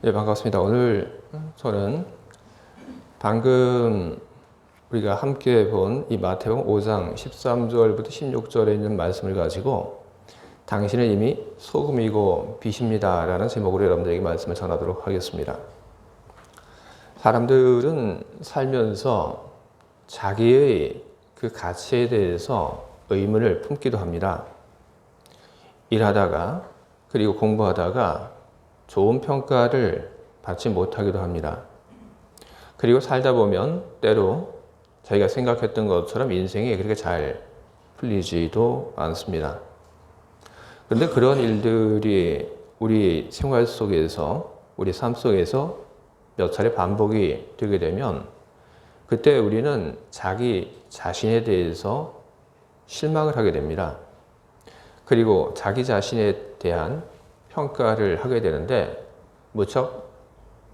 네, 반갑습니다. 오늘 저는 방금 우리가 함께 본 이 마태복음 5장 13절부터 16절에 있는 말씀을 가지고 당신은 이미 소금이고 빛입니다 라는 제목으로 여러분들에게 말씀을 전하도록 하겠습니다. 사람들은 살면서 자기의 그 가치에 대해서 의문을 품기도 합니다. 일하다가 그리고 공부하다가 좋은 평가를 받지 못하기도 합니다. 그리고 살다 보면 때로 자기가 생각했던 것처럼 인생이 그렇게 잘 풀리지도 않습니다. 그런데 그런 일들이 우리 생활 속에서, 우리 삶 속에서 몇 차례 반복이 되게 되면 그때 우리는 자기 자신에 대해서 실망을 하게 됩니다. 그리고 자기 자신에 대한 평가를 하게 되는데 무척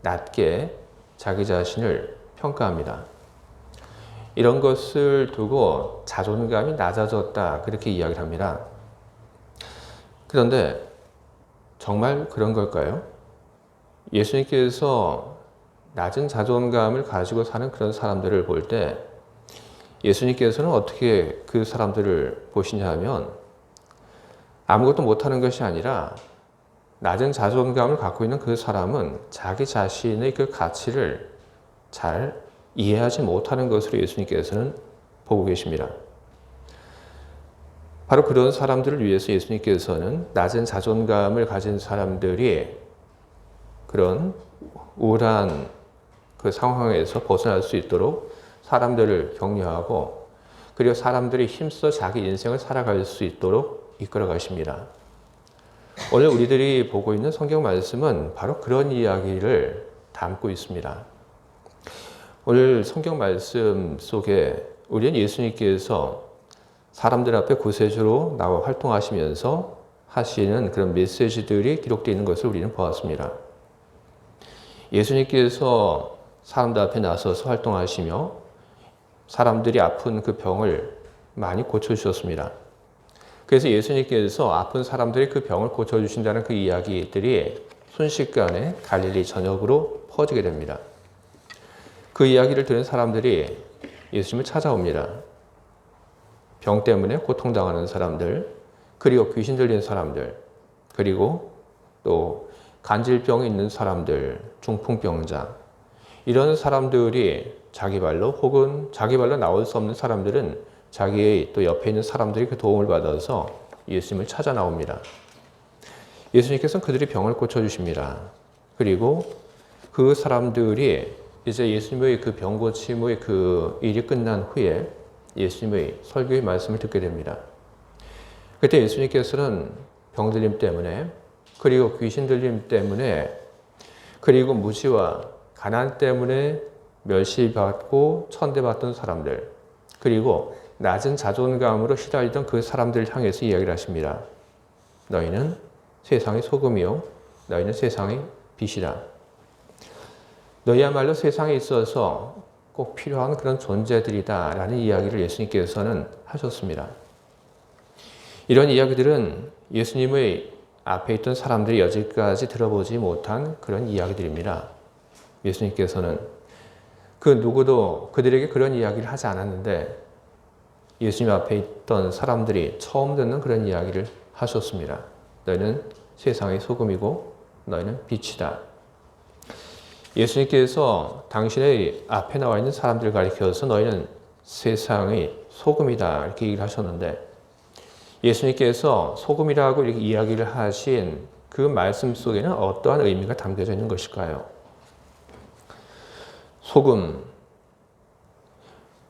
낮게 자기 자신을 평가합니다. 이런 것을 두고 자존감이 낮아졌다 그렇게 이야기를 합니다. 그런데 정말 그런 걸까요? 예수님께서 낮은 자존감을 가지고 사는 그런 사람들을 볼 때 예수님께서는 어떻게 그 사람들을 보시냐 하면 아무것도 못하는 것이 아니라 낮은 자존감을 갖고 있는 그 사람은 자기 자신의 그 가치를 잘 이해하지 못하는 것으로 예수님께서는 보고 계십니다. 바로 그런 사람들을 위해서 예수님께서는 낮은 자존감을 가진 사람들이 그런 우울한 그 상황에서 벗어날 수 있도록 사람들을 격려하고 그리고 사람들이 힘써 자기 인생을 살아갈 수 있도록 이끌어 가십니다. 오늘 우리들이 보고 있는 성경 말씀은 바로 그런 이야기를 담고 있습니다. 오늘 성경 말씀 속에 우리는 예수님께서 사람들 앞에 구세주로 나와 활동하시면서 하시는 그런 메시지들이 기록되어 있는 것을 우리는 보았습니다. 예수님께서 사람들 앞에 나서서 활동하시며 사람들이 아픈 그 병을 많이 고쳐주셨습니다. 그래서 예수님께서 아픈 사람들이 그 병을 고쳐주신다는 그 이야기들이 순식간에 갈릴리 전역으로 퍼지게 됩니다. 그 이야기를 들은 사람들이 예수님을 찾아옵니다. 병 때문에 고통당하는 사람들, 그리고 귀신 들린 사람들, 그리고 또 간질병이 있는 사람들, 중풍병자, 이런 사람들이 자기 발로 혹은 자기 발로 나올 수 없는 사람들은 자기의 또 옆에 있는 사람들이 그 도움을 받아서 예수님을 찾아 나옵니다. 예수님께서는 그들이 병을 고쳐주십니다. 그리고 그 사람들이 이제 예수님의 그 병 고침의 그 일이 끝난 후에 예수님의 설교의 말씀을 듣게 됩니다. 그때 예수님께서는 병 들림 때문에 그리고 귀신 들림 때문에 그리고 무지와 가난 때문에 멸시받고 천대받던 사람들 그리고 낮은 자존감으로 시달리던 그 사람들을 향해서 이야기를 하십니다. 너희는 세상의 소금이요 너희는 세상의 빛이라. 너희야말로 세상에 있어서 꼭 필요한 그런 존재들이다 라는 이야기를 예수님께서는 하셨습니다. 이런 이야기들은 예수님의 앞에 있던 사람들이 여지까지 들어보지 못한 그런 이야기들입니다. 예수님께서는 그 누구도 그들에게 그런 이야기를 하지 않았는데 예수님 앞에 있던 사람들이 처음 듣는 그런 이야기를 하셨습니다. 너희는 세상의 소금이고 너희는 빛이다. 예수님께서 당신의 앞에 나와 있는 사람들을 가리켜서 너희는 세상의 소금이다 이렇게 얘기를 하셨는데 예수님께서 소금이라고 이렇게 이야기를 하신 그 말씀 속에는 어떠한 의미가 담겨져 있는 것일까요? 소금.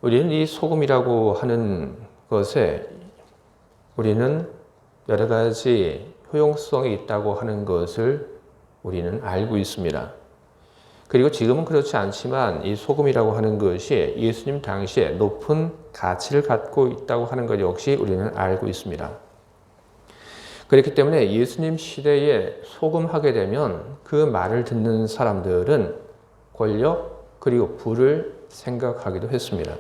우리는 이 소금이라고 하는 것에 우리는 여러 가지 효용성이 있다고 하는 것을 우리는 알고 있습니다. 그리고 지금은 그렇지 않지만 이 소금이라고 하는 것이 예수님 당시에 높은 가치를 갖고 있다고 하는 것 역시 우리는 알고 있습니다. 그렇기 때문에 예수님 시대에 소금하게 되면 그 말을 듣는 사람들은 권력 그리고 부를 생각하기도 했습니다.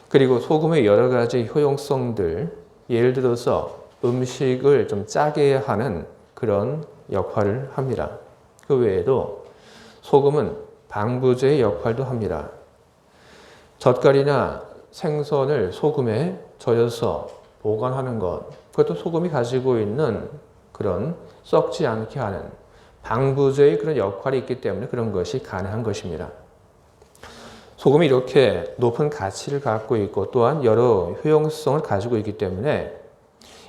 그리고 소금의 여러 가지 효용성들, 예를 들어서 음식을 좀 짜게 하는 그런 역할을 합니다. 그 외에도 소금은 방부제의 역할도 합니다. 젓갈이나 생선을 소금에 젖여서 보관하는 것, 그것도 소금이 가지고 있는 그런 썩지 않게 하는 방부제의 그런 역할이 있기 때문에 그런 것이 가능한 것입니다. 소금이 이렇게 높은 가치를 갖고 있고 또한 여러 효용성을 가지고 있기 때문에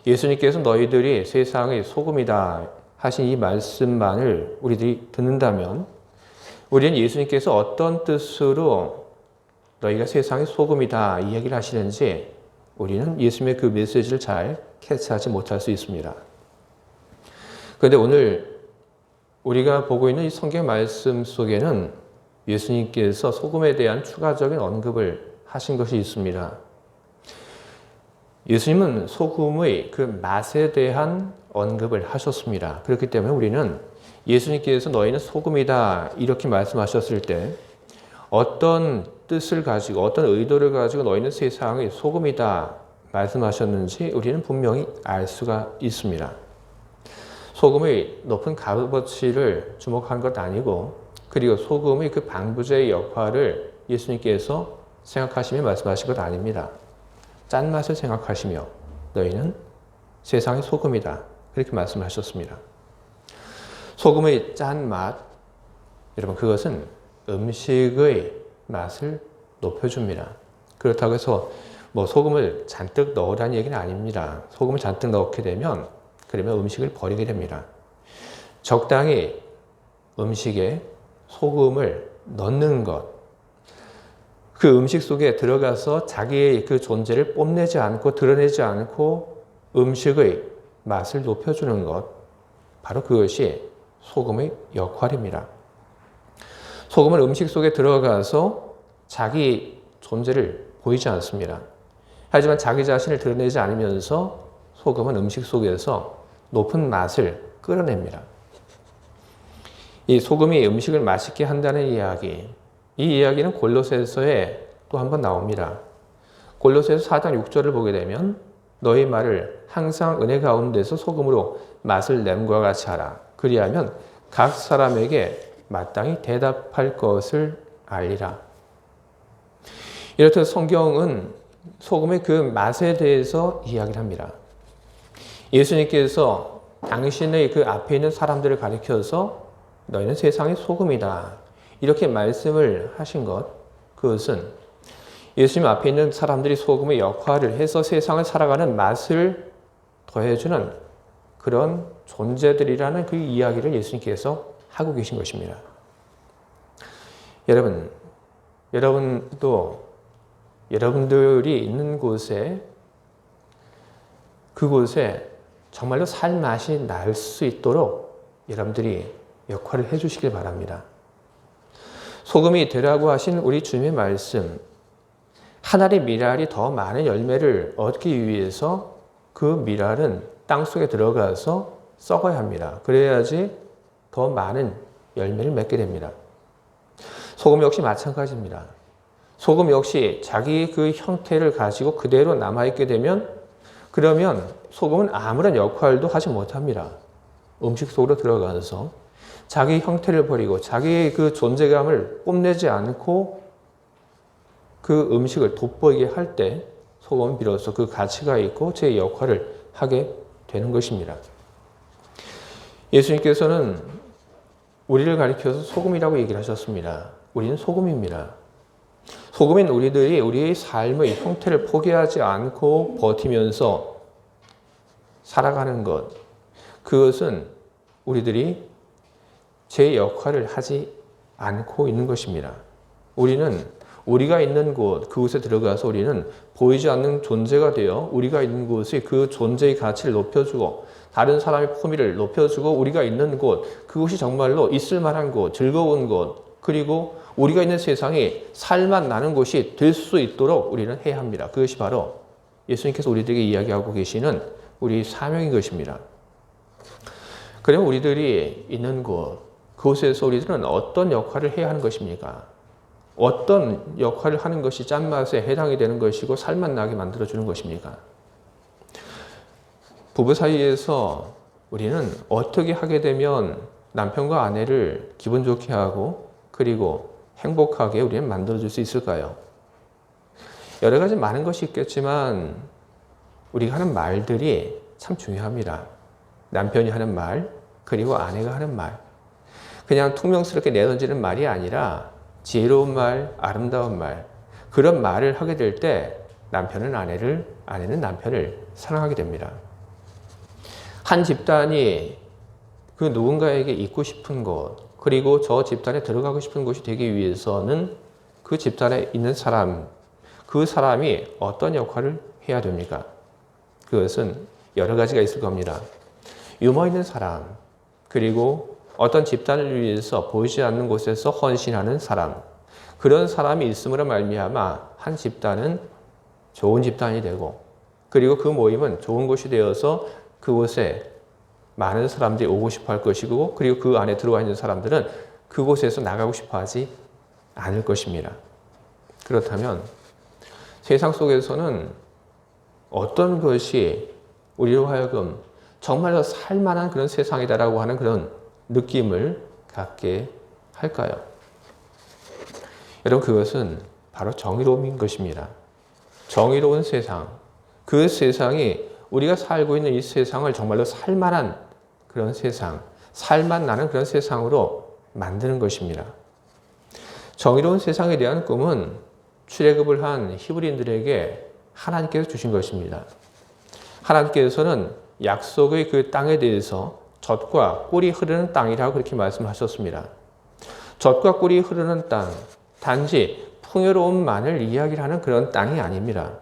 예수님께서 너희들이 세상의 소금이다 하신 이 말씀만을 우리들이 듣는다면 우리는 예수님께서 어떤 뜻으로 너희가 세상의 소금이다 이야기를 하시는지 우리는 예수님의 그 메시지를 잘 캐치하지 못할 수 있습니다. 그런데 오늘 우리가 보고 있는 이 성경 말씀 속에는 예수님께서 소금에 대한 추가적인 언급을 하신 것이 있습니다. 예수님은 소금의 그 맛에 대한 언급을 하셨습니다. 그렇기 때문에 우리는 예수님께서 너희는 소금이다 이렇게 말씀하셨을 때 어떤 뜻을 가지고 어떤 의도를 가지고 너희는 세상의 소금이다 말씀하셨는지 우리는 분명히 알 수가 있습니다. 소금의 높은 값어치를 주목한 것 아니고 그리고 소금의 그 방부제의 역할을 예수님께서 생각하시며 말씀하신 것 아닙니다. 짠맛을 생각하시며 너희는 세상의 소금이다 그렇게 말씀하셨습니다. 소금의 짠맛, 여러분 그것은 음식의 맛을 높여줍니다. 그렇다고 해서 소금을 잔뜩 넣으라는 얘기는 아닙니다. 소금을 잔뜩 넣게 되면 그러면 음식을 버리게 됩니다. 적당히 음식에 소금을 넣는 것, 그 음식 속에 들어가서 자기의 그 존재를 뽐내지 않고 드러내지 않고 음식의 맛을 높여주는 것, 바로 그것이 소금의 역할입니다. 소금은 음식 속에 들어가서 자기 존재를 보이지 않습니다. 하지만 자기 자신을 드러내지 않으면서 소금은 음식 속에서 높은 맛을 끌어냅니다. 이 소금이 음식을 맛있게 한다는 이야기, 이 이야기는 골로새서에 또 한 번 나옵니다. 골로새서 4장 6절을 보게 되면 너희 말을 항상 은혜 가운데서 소금으로 맛을 냄과 같이 하라. 그리하면 각 사람에게 마땅히 대답할 것을 알리라. 이렇듯 성경은 소금의 그 맛에 대해서 이야기를 합니다. 예수님께서 당신의 그 앞에 있는 사람들을 가리켜서 너희는 세상의 소금이다. 이렇게 말씀을 하신 것, 그것은 예수님 앞에 있는 사람들이 소금의 역할을 해서 세상을 살아가는 맛을 더해주는 그런 존재들이라는 그 이야기를 예수님께서 하고 계신 것입니다. 여러분도 여러분들이 있는 곳에 그곳에 정말로 살맛이 날 수 있도록 여러분들이 역할을 해주시길 바랍니다. 소금이 되라고 하신 우리 주님의 말씀, 한 알의 밀알이 더 많은 열매를 얻기 위해서 그 밀알은 땅속에 들어가서 썩어야 합니다. 그래야지 더 많은 열매를 맺게 됩니다. 소금 역시 마찬가지입니다. 소금 역시 자기 그 형태를 가지고 그대로 남아있게 되면 그러면 소금은 아무런 역할도 하지 못합니다. 음식 속으로 들어가서 자기 형태를 버리고 자기의 그 존재감을 뽐내지 않고 그 음식을 돋보이게 할 때 소금은 비로소 그 가치가 있고 제 역할을 하게 되는 것입니다. 예수님께서는 우리를 가리켜서 소금이라고 얘기를 하셨습니다. 우리는 소금입니다. 소금인 우리들이 우리의 삶의 형태를 포기하지 않고 버티면서 살아가는 것, 그것은 우리들이 제 역할을 하지 않고 있는 것입니다. 우리는 우리가 있는 곳, 그곳에 들어가서 우리는 보이지 않는 존재가 되어 우리가 있는 곳에 그 존재의 가치를 높여주고 다른 사람의 품위를 높여주고 우리가 있는 곳, 그곳이 정말로 있을 만한 곳, 즐거운 곳, 그리고 우리가 있는 세상에 살맛 나는 곳이 될 수 있도록 우리는 해야 합니다. 그것이 바로 예수님께서 우리들에게 이야기하고 계시는 우리 사명인 것입니다. 그러면 우리들이 있는 곳, 그곳에서 우리들은 어떤 역할을 해야 하는 것입니까? 어떤 역할을 하는 것이 짠맛에 해당이 되는 것이고 살맛 나게 만들어주는 것입니까? 부부 사이에서 우리는 어떻게 하게 되면 남편과 아내를 기분 좋게 하고 그리고 행복하게 우리는 만들어줄 수 있을까요? 여러 가지 많은 것이 있겠지만 우리가 하는 말들이 참 중요합니다. 남편이 하는 말, 그리고 아내가 하는 말. 그냥 퉁명스럽게 내던지는 말이 아니라 지혜로운 말, 아름다운 말. 그런 말을 하게 될 때 남편은 아내를, 아내는 남편을 사랑하게 됩니다. 한 집단이 그 누군가에게 있고 싶은 곳, 그리고 저 집단에 들어가고 싶은 곳이 되기 위해서는 그 집단에 있는 사람, 그 사람이 어떤 역할을 해야 됩니까? 그것은 여러 가지가 있을 겁니다. 유머 있는 사람, 그리고 어떤 집단을 위해서 보이지 않는 곳에서 헌신하는 사람, 그런 사람이 있음으로 말미암아 한 집단은 좋은 집단이 되고, 그리고 그 모임은 좋은 곳이 되어서 그곳에 많은 사람들이 오고 싶어 할 것이고, 그리고 그 안에 들어와 있는 사람들은 그곳에서 나가고 싶어 하지 않을 것입니다. 그렇다면 세상 속에서는 어떤 것이 우리로 하여금 정말로 살만한 그런 세상이다라고 하는 그런 느낌을 갖게 할까요? 여러분, 그것은 바로 정의로움인 것입니다. 정의로운 세상, 그 세상이 우리가 살고 있는 이 세상을 정말로 살만한 그런 세상, 살만 나는 그런 세상으로 만드는 것입니다. 정의로운 세상에 대한 꿈은 출애굽을 한 히브리인들에게 하나님께서 주신 것입니다. 하나님께서는 약속의 그 땅에 대해서 젖과 꿀이 흐르는 땅이라고 그렇게 말씀하셨습니다. 젖과 꿀이 흐르는 땅, 단지 풍요로움만을 이야기를 하는 그런 땅이 아닙니다.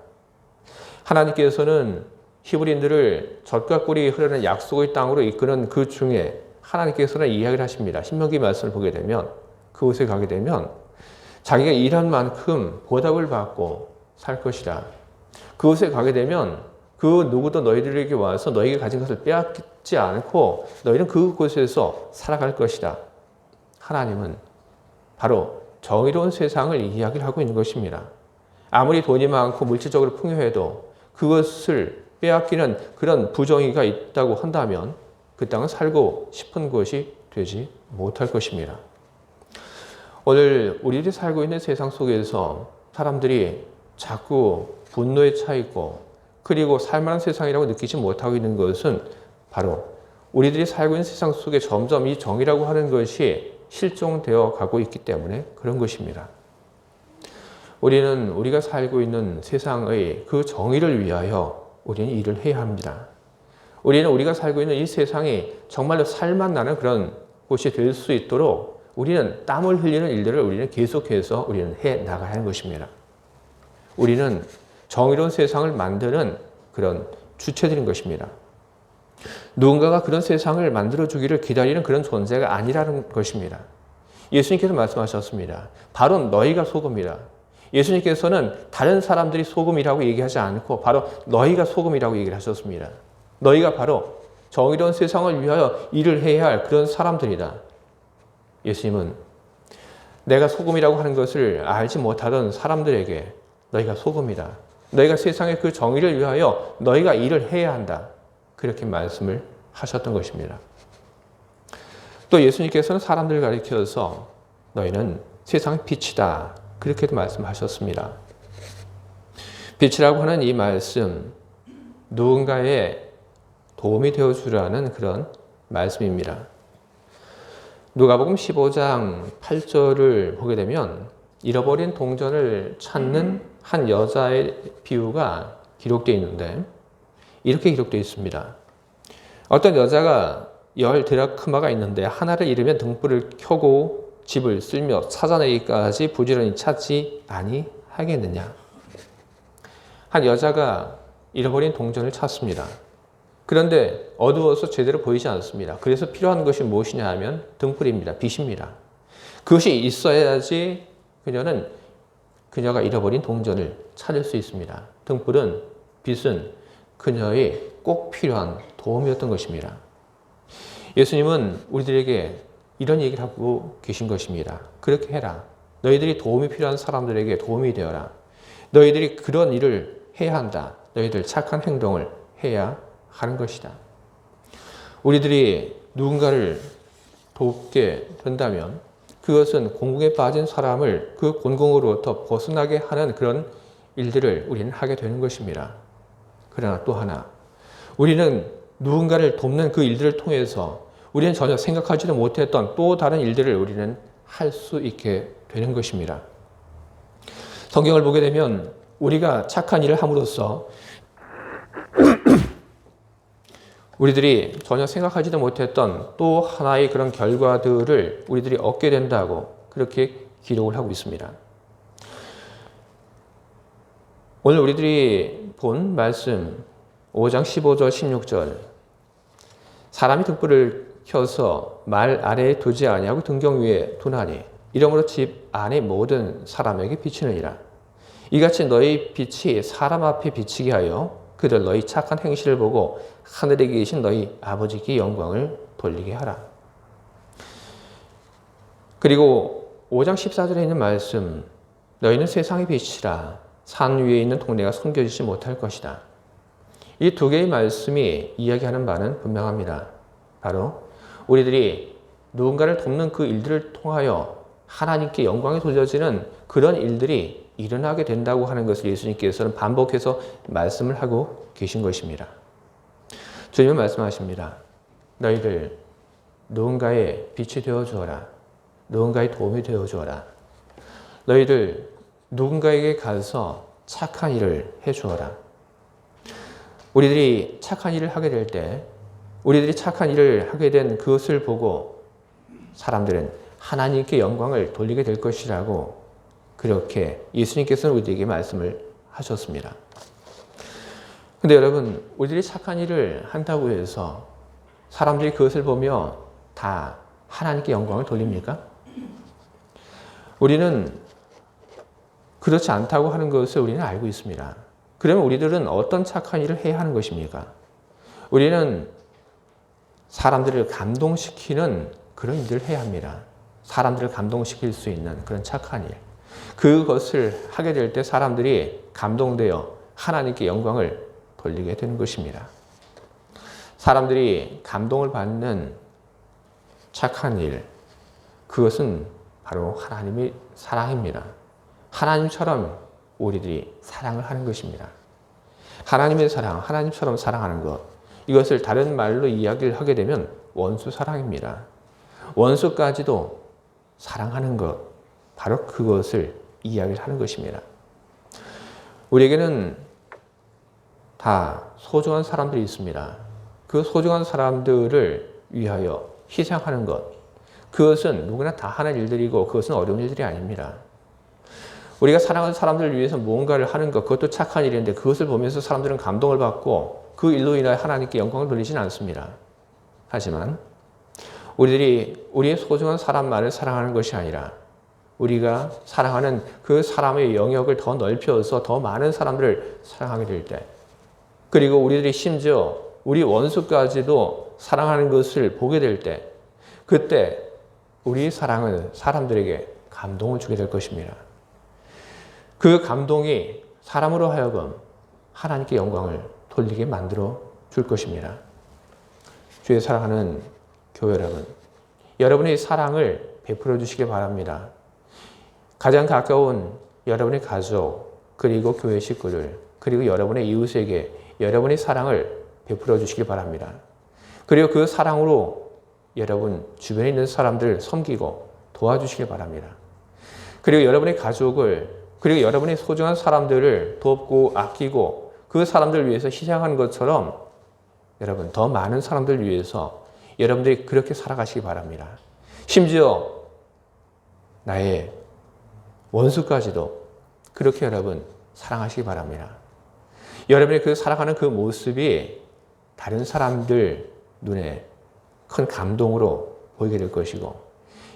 하나님께서는 히브리인들을 젖과 꿀이 흐르는 약속의 땅으로 이끄는 그 중에 하나님께서는 이야기를 하십니다. 신명기 말씀을 보게 되면, 그곳에 가게 되면 자기가 일한 만큼 보답을 받고 살 것이다. 그곳에 가게 되면 그 누구도 너희들에게 와서 너희가 가진 것을 빼앗지 않고 너희는 그곳에서 살아갈 것이다. 하나님은 바로 정의로운 세상을 이야기를 하고 있는 것입니다. 아무리 돈이 많고 물질적으로 풍요해도 그것을 빼앗기는 그런 부정의가 있다고 한다면 그 땅은 살고 싶은 곳이 되지 못할 것입니다. 오늘 우리들이 살고 있는 세상 속에서 사람들이 자꾸 분노에 차 있고 그리고 살만한 세상이라고 느끼지 못하고 있는 것은 바로 우리들이 살고 있는 세상 속에 점점 이 정의라고 하는 것이 실종되어 가고 있기 때문에 그런 것입니다. 우리는 우리가 살고 있는 세상의 그 정의를 위하여 우리는 일을 해야 합니다. 우리는 우리가 살고 있는 이 세상이 정말로 살만 나는 그런 곳이 될 수 있도록 우리는 땀을 흘리는 일들을 우리는 계속해서 우리는 해 나가야 하는 것입니다. 우리는 정의로운 세상을 만드는 그런 주체들인 것입니다. 누군가가 그런 세상을 만들어주기를 기다리는 그런 존재가 아니라는 것입니다. 예수님께서 말씀하셨습니다. 바로 너희가 소금이라. 예수님께서는 다른 사람들이 소금이라고 얘기하지 않고 바로 너희가 소금이라고 얘기를 하셨습니다. 너희가 바로 정의로운 세상을 위하여 일을 해야 할 그런 사람들이다. 예수님은 내가 소금이라고 하는 것을 알지 못하던 사람들에게 너희가 소금이다. 너희가 세상의 그 정의를 위하여 너희가 일을 해야 한다. 그렇게 말씀을 하셨던 것입니다. 또 예수님께서는 사람들을 가리켜서 너희는 세상의 빛이다. 그렇게도 말씀하셨습니다. 빛이라고 하는 이 말씀, 누군가의 도움이 되어주라는 그런 말씀입니다. 누가복음 15장 8절을 보게 되면 잃어버린 동전을 찾는 한 여자의 비유가 기록되어 있는데 이렇게 기록되어 있습니다. 어떤 여자가 10드라크마가 있는데 하나를 잃으면 등불을 켜고 집을 쓸며 찾아내기까지 부지런히 찾지 아니하겠느냐. 한 여자가 잃어버린 동전을 찾습니다. 그런데 어두워서 제대로 보이지 않습니다. 그래서 필요한 것이 무엇이냐 하면 등불입니다. 빛입니다. 그것이 있어야지 그녀가 잃어버린 동전을 찾을 수 있습니다. 등불은, 빛은 그녀의 꼭 필요한 도움이었던 것입니다. 예수님은 우리들에게 이런 얘기를 하고 계신 것입니다. 그렇게 해라. 너희들이 도움이 필요한 사람들에게 도움이 되어라. 너희들이 그런 일을 해야 한다. 너희들 착한 행동을 해야 하는 것이다. 우리들이 누군가를 돕게 된다면 그것은 곤궁에 빠진 사람을 그 곤궁으로부터 벗어나게 하는 그런 일들을 우리는 하게 되는 것입니다. 그러나 또 하나, 우리는 누군가를 돕는 그 일들을 통해서 우리는 전혀 생각하지도 못했던 또 다른 일들을 우리는 할 수 있게 되는 것입니다. 성경을 보게 되면 우리가 착한 일을 함으로써 우리들이 전혀 생각하지도 못했던 또 하나의 그런 결과들을 우리들이 얻게 된다고 그렇게 기록을 하고 있습니다. 오늘 우리들이 본 말씀 5장 15절 16절 사람이 등불을 켜서 말 아래에 두지 아니하고 등경 위에 두나니 이러므로 집 안의 모든 사람에게 비치느니라. 이같이 너희 빛이 사람 앞에 비치게 하여 그들 너희 착한 행실을 보고 하늘에 계신 너희 아버지께 영광을 돌리게 하라. 그리고 5장 14절에 있는 말씀 너희는 세상의 빛이라 산 위에 있는 동네가 숨겨지지 못할 것이다. 이 두 개의 말씀이 이야기하는 바는 분명합니다. 바로 우리들이 누군가를 돕는 그 일들을 통하여 하나님께 영광이 돌려지는 그런 일들이 일어나게 된다고 하는 것을 예수님께서는 반복해서 말씀을 하고 계신 것입니다. 주님은 말씀하십니다. 너희들 누군가의 빛이 되어주어라. 누군가의 도움이 되어주어라. 너희들 누군가에게 가서 착한 일을 해주어라. 우리들이 착한 일을 하게 될 때 우리들이 착한 일을 하게 된 그것을 보고 사람들은 하나님께 영광을 돌리게 될 것이라고 그렇게 예수님께서는 우리에게 말씀을 하셨습니다. 근데 여러분, 우리들이 착한 일을 한다고 해서 사람들이 그것을 보며 다 하나님께 영광을 돌립니까? 우리는 그렇지 않다고 하는 것을 우리는 알고 있습니다. 그러면 우리들은 어떤 착한 일을 해야 하는 것입니까? 우리는 사람들을 감동시키는 그런 일을 해야 합니다. 사람들을 감동시킬 수 있는 그런 착한 일. 그것을 하게 될 때 사람들이 감동되어 하나님께 영광을 돌리게 되는 것입니다. 사람들이 감동을 받는 착한 일, 그것은 바로 하나님의 사랑입니다. 하나님처럼 우리들이 사랑을 하는 것입니다. 하나님의 사랑, 하나님처럼 사랑하는 것, 이것을 다른 말로 이야기를 하게 되면 원수 사랑입니다. 원수까지도 사랑하는 것, 바로 그것을 이야기를 하는 것입니다. 우리에게는 다 소중한 사람들이 있습니다. 그 소중한 사람들을 위하여 희생하는 것, 그것은 누구나 다 하는 일들이고 그것은 어려운 일들이 아닙니다. 우리가 사랑하는 사람들을 위해서 무언가를 하는 것, 그것도 착한 일인데 그것을 보면서 사람들은 감동을 받고 그 일로 인하여 하나님께 영광을 돌리지는 않습니다. 하지만 우리들이 우리의 소중한 사람만을 사랑하는 것이 아니라 우리가 사랑하는 그 사람의 영역을 더 넓혀서 더 많은 사람들을 사랑하게 될 때, 그리고 우리들이 심지어 우리 원수까지도 사랑하는 것을 보게 될 때, 그때 우리 사랑은 사람들에게 감동을 주게 될 것입니다. 그 감동이 사람으로 하여금 하나님께 영광을 돌리게 만들어 줄 것입니다. 주의 사랑하는 교회 여러분, 여러분의 사랑을 베풀어 주시기 바랍니다. 가장 가까운 여러분의 가족, 그리고 교회 식구들, 그리고 여러분의 이웃에게 여러분의 사랑을 베풀어 주시기 바랍니다. 그리고 그 사랑으로 여러분 주변에 있는 사람들 섬기고 도와주시기 바랍니다. 그리고 여러분의 가족을, 그리고 여러분의 소중한 사람들을 돕고 아끼고 그 사람들을 위해서 희생하는 것처럼 여러분 더 많은 사람들을 위해서 여러분들이 그렇게 살아가시기 바랍니다. 심지어 나의 원수까지도 그렇게 여러분 사랑하시기 바랍니다. 여러분의 그 살아가는 그 모습이 다른 사람들 눈에 큰 감동으로 보이게 될 것이고,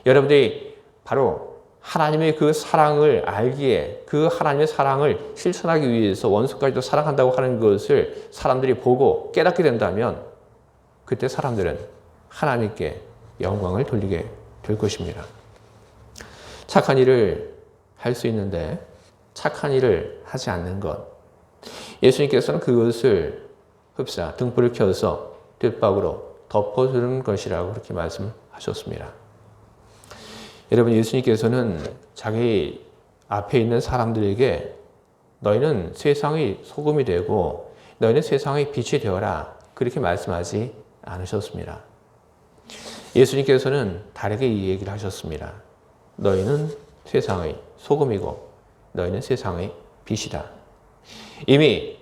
여러분들이 바로 하나님의 그 사랑을 알기에 그 하나님의 사랑을 실천하기 위해서 원수까지도 사랑한다고 하는 것을 사람들이 보고 깨닫게 된다면 그때 사람들은 하나님께 영광을 돌리게 될 것입니다. 착한 일을 할 수 있는데 착한 일을 하지 않는 것, 예수님께서는 그것을 흡사 등불을 켜서 뒷박으로 덮어주는 것이라고 그렇게 말씀하셨습니다. 여러분, 예수님께서는 자기 앞에 있는 사람들에게 너희는 세상의 소금이 되고 너희는 세상의 빛이 되어라 그렇게 말씀하지 않으셨습니다. 예수님께서는 다르게 이 얘기를 하셨습니다. 너희는 세상의 소금이고 너희는 세상의 빛이다. 이미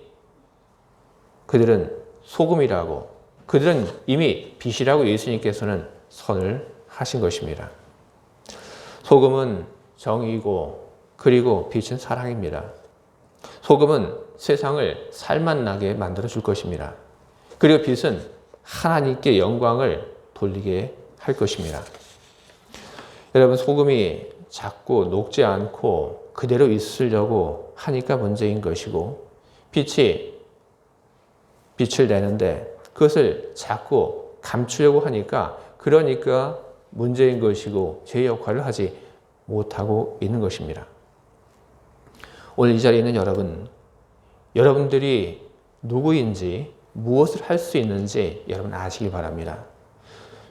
그들은 소금이라고, 그들은 이미 빛이라고 예수님께서는 선을 하신 것입니다. 소금은 정의이고 그리고 빛은 사랑입니다. 소금은 세상을 살맛나게 만들어줄 것입니다. 그리고 빛은 하나님께 영광을 돌리게 할 것입니다. 여러분, 소금이 자꾸 녹지 않고 그대로 있으려고 하니까 문제인 것이고, 빛이 빛을 내는데 그것을 자꾸 감추려고 하니까 그러니까 문제인 것이고 제 역할을 하지 못하고 있는 것입니다. 오늘 이 자리에 있는 여러분들이 누구인지 무엇을 할 수 있는지 여러분 아시길 바랍니다.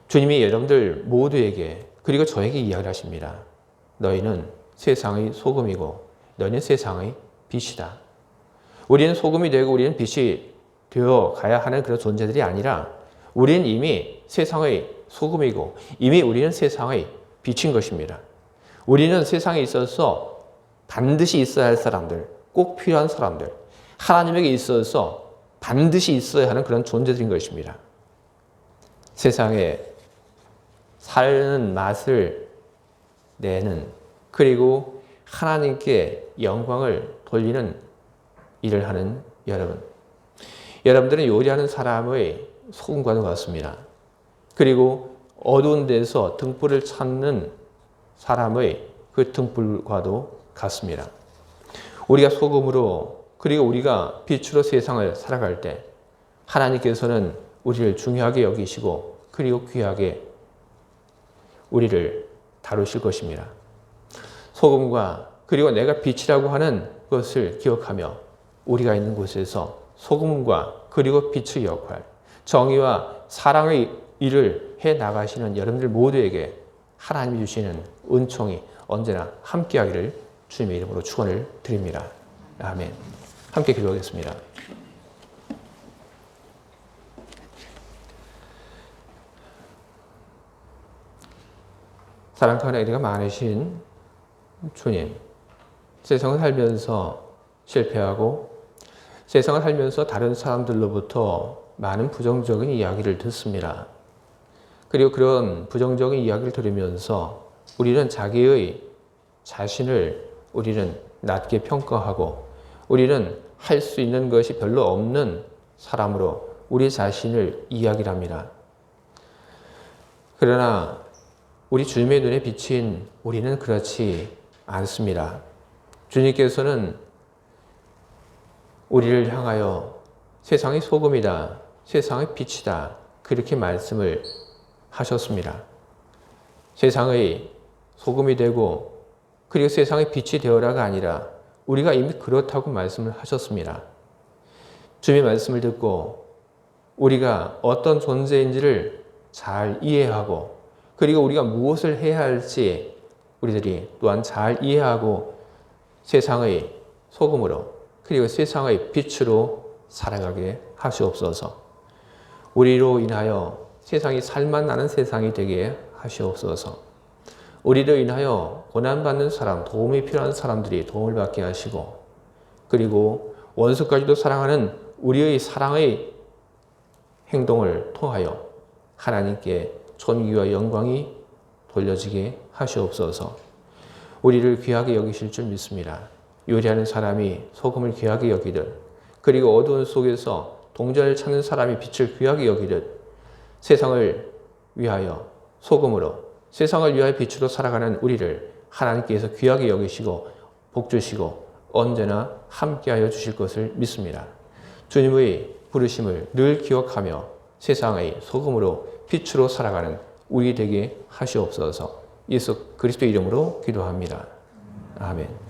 주님이 여러분들 모두에게 그리고 저에게 이야기를 하십니다. 너희는 세상의 소금이고 너희는 세상의 빛이다. 우리는 소금이 되고 우리는 빛이 되어 가야 하는 그런 존재들이 아니라 우리는 이미 세상의 소금이고 이미 우리는 세상의 빛인 것입니다. 우리는 세상에 있어서 반드시 있어야 할 사람들, 꼭 필요한 사람들, 하나님에게 있어서 반드시 있어야 하는 그런 존재들인 것입니다. 세상에 사는 맛을 내는, 그리고 하나님께 영광을 돌리는 일을 하는 여러분들은 요리하는 사람의 소금과도 같습니다. 그리고 어두운 데서 등불을 찾는 사람의 그 등불과도 같습니다. 우리가 소금으로 그리고 우리가 빛으로 세상을 살아갈 때 하나님께서는 우리를 중요하게 여기시고 그리고 귀하게 우리를 다루실 것입니다. 소금과 그리고 내가 빛이라고 하는 것을 기억하며 우리가 있는 곳에서 소금과 그리고 빛의 역할, 정의와 사랑의 일을 해 나가시는 여러분들 모두에게 하나님이 주시는 은총이 언제나 함께하기를 주님의 이름으로 축원을 드립니다. 아멘. 함께 기도하겠습니다. 사랑과 은혜가 많으신 주님, 세상을 살면서 실패하고 세상을 살면서 다른 사람들로부터 많은 부정적인 이야기를 듣습니다. 그리고 그런 부정적인 이야기를 들으면서 우리는 자기의 자신을 우리는 낮게 평가하고 우리는 할 수 있는 것이 별로 없는 사람으로 우리 자신을 이야기를 합니다. 그러나 우리 주님의 눈에 비친 우리는 그렇지 않습니다. 주님께서는 우리를 향하여 세상의 소금이다, 세상의 빛이다 그렇게 말씀을 하셨습니다. 세상의 소금이 되고 그리고 세상의 빛이 되어라가 아니라 우리가 이미 그렇다고 말씀을 하셨습니다. 주님의 말씀을 듣고 우리가 어떤 존재인지를 잘 이해하고 그리고 우리가 무엇을 해야 할지 우리들이 또한 잘 이해하고 세상의 소금으로 그리고 세상의 빛으로 살아가게 하시옵소서. 우리로 인하여 세상이 살맛나는 세상이 되게 하시옵소서. 우리로 인하여 고난받는 사람, 도움이 필요한 사람들이 도움을 받게 하시고 그리고 원수까지도 사랑하는 우리의 사랑의 행동을 통하여 하나님께 존귀와 영광이 돌려지게 하시옵소서. 우리를 귀하게 여기실 줄 믿습니다. 요리하는 사람이 소금을 귀하게 여기듯 그리고 어두운 속에서 동전을 찾는 사람이 빛을 귀하게 여기듯 세상을 위하여 소금으로 세상을 위하여 빛으로 살아가는 우리를 하나님께서 귀하게 여기시고 복 주시고 언제나 함께하여 주실 것을 믿습니다. 주님의 부르심을 늘 기억하며 세상의 소금으로 빛으로 살아가는 우리 되게 하시옵소서. 예수 그리스도 이름으로 기도합니다. 아멘.